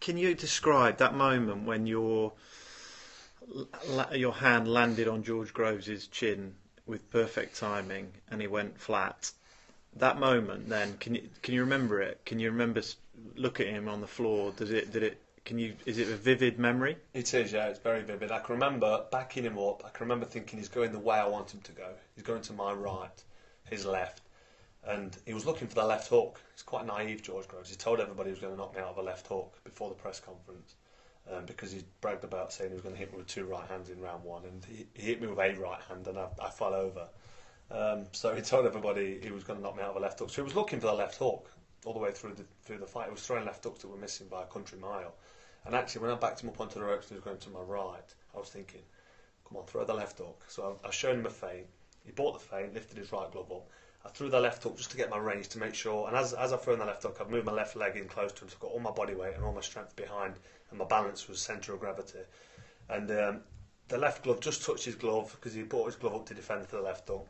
Can you describe that moment when your hand landed on George Groves' chin with perfect timing and he went flat? That moment, then, can you remember it? Can you remember look at him on the floor? Is it a vivid memory? It is, yeah. It's very vivid. I can remember backing him up. I can remember thinking he's going the way I want him to go. He's going to my right, his left, and he was looking for the left hook. He's quite naive, George Groves. He told everybody he was going to knock me out of a left hook before the press conference, because he bragged about saying he was going to hit me with 2 right hands in round 1, and he hit me with a right hand, and I fell over. So he told everybody he was going to knock me out of a left hook. So he was looking for the left hook all the way through the fight. He was throwing left hooks that were missing by a country mile. And actually, when I backed him up onto the ropes and he was going to my right, I was thinking, come on, throw the left hook. So I showed him a feint. He bought the feint, lifted his right glove up. I threw the left hook just to get my range, to make sure. And as I threw in the left hook, I've moved my left leg in close to him, so I've got all my body weight and all my strength behind, and my balance was centre of gravity. And the left glove just touched his glove, because he brought his glove up to defend for the left hook.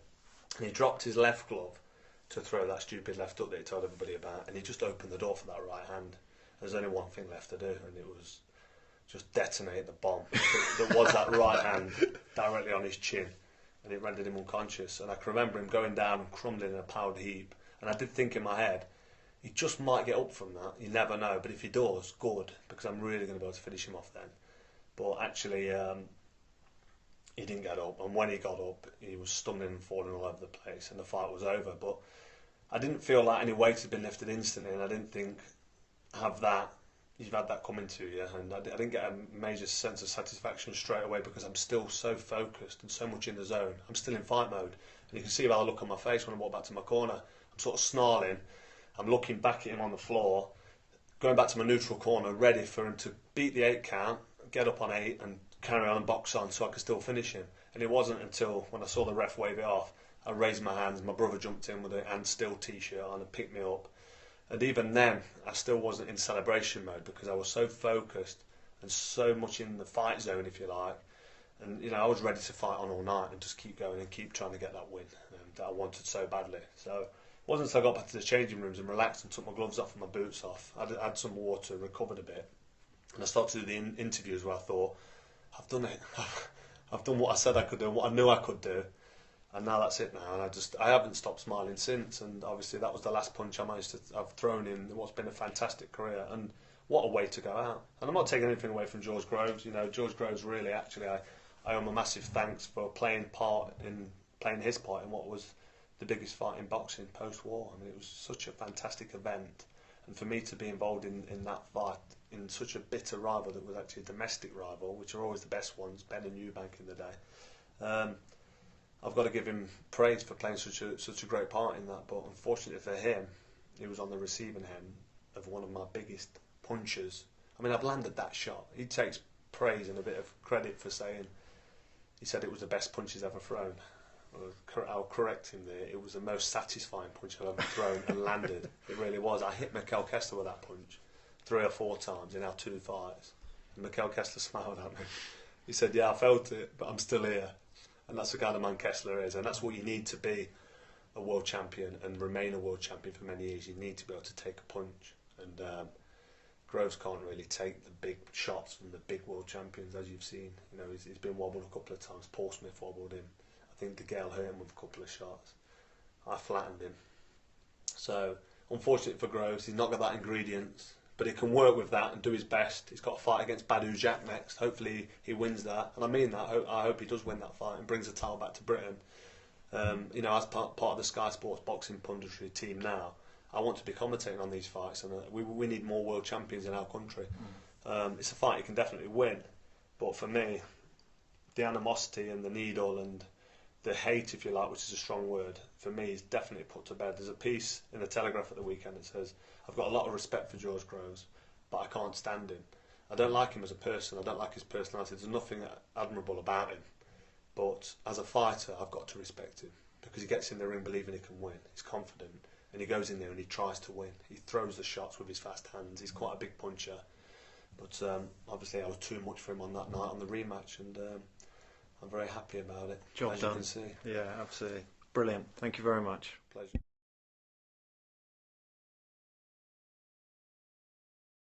And he dropped his left glove to throw that stupid left hook that he told everybody about, and he just opened the door for that right hand. There's only one thing left to do, and it was just detonate the bomb that was that right hand directly on his chin, and it rendered him unconscious. And I can remember him going down and crumbling in a powder heap, and I did think in my head, he just might get up from that, you never know, but if he does, good, because I'm really going to be able to finish him off then. But actually, he didn't get up, and when he got up, he was stumbling and falling all over the place, and the fight was over. But I didn't feel like any weight had been lifted instantly, and I didn't think, you've had that coming to you, and I didn't get a major sense of satisfaction straight away, because I'm still so focused and so much in the zone. I'm still in fight mode, and you can see by the look on my face when I walk back to my corner. I'm sort of snarling, I'm looking back at him on the floor, going back to my neutral corner, ready for him to beat the 8 count, get up on 8 and carry on and box on so I could still finish him. And it wasn't until when I saw the ref wave it off, I raised my hands, my brother jumped in with a "and still" t-shirt on and picked me up. And even then, I still wasn't in celebration mode, because I was so focused and so much in the fight zone, if you like. And I was ready to fight on all night and just keep going and keep trying to get that win that I wanted so badly. So it wasn't until I got back to the changing rooms and relaxed and took my gloves off and my boots off, I had some water, recovered a bit, and I started to do the interviews where I thought, I've done it. I've done what I said I could do, what I knew I could do. And now that's it now, and I haven't stopped smiling since. And obviously that was the last punch I've thrown in what's been a fantastic career, and what a way to go out. And I'm not taking anything away from George Groves. George Groves really, actually, I owe him a massive thanks for playing his part in what was the biggest fight in boxing post-war. I mean, it was such a fantastic event, and for me to be involved in that fight in such a bitter rival that was actually a domestic rival, which are always the best ones, Ben and Eubank in the day. I've got to give him praise for playing such a great part in that, but unfortunately for him, he was on the receiving end of one of my biggest punches. I mean, I've landed that shot. He takes praise and a bit of credit for saying, he said it was the best punch he's ever thrown. I'll correct him there. It was the most satisfying punch I've ever thrown and landed. It really was. I hit Mikel Kessler with that punch 3 or 4 times in our 2 fights. And Mikel Kessler smiled at me. He said, yeah, I felt it, but I'm still here. And that's the kind of man Kessler is, and that's what you need to be a world champion and remain a world champion for many years. You need to be able to take a punch, and Groves can't really take the big shots from the big world champions, as you've seen. He's been wobbled a couple of times. Paul Smith wobbled him. I think De Gale hurt him with a couple of shots. I flattened him. So, unfortunate for Groves, he's not got that ingredients, but he can work with that and do his best. He's got a fight against Badu Jack next. Hopefully he wins that, and I mean that. I hope he does win that fight and brings the title back to Britain. As part of the Sky Sports boxing punditry team now, I want to be commentating on these fights, and we need more world champions in our country. It's a fight you can definitely win, but for me, the animosity and the needle and the hate, if you like, which is a strong word, for me is definitely put to bed. There's a piece in the Telegraph at the weekend that says, I've got a lot of respect for George Groves, but I can't stand him. I don't like him as a person, I don't like his personality, there's nothing admirable about him. But as a fighter, I've got to respect him, because he gets in the ring believing he can win. He's confident, and he goes in there and he tries to win. He throws the shots with his fast hands, he's quite a big puncher. But obviously I was too much for him on that night on the rematch, and I'm very happy about it, Job as done. you can see. Yeah, absolutely. Brilliant. Thank you very much. Pleasure.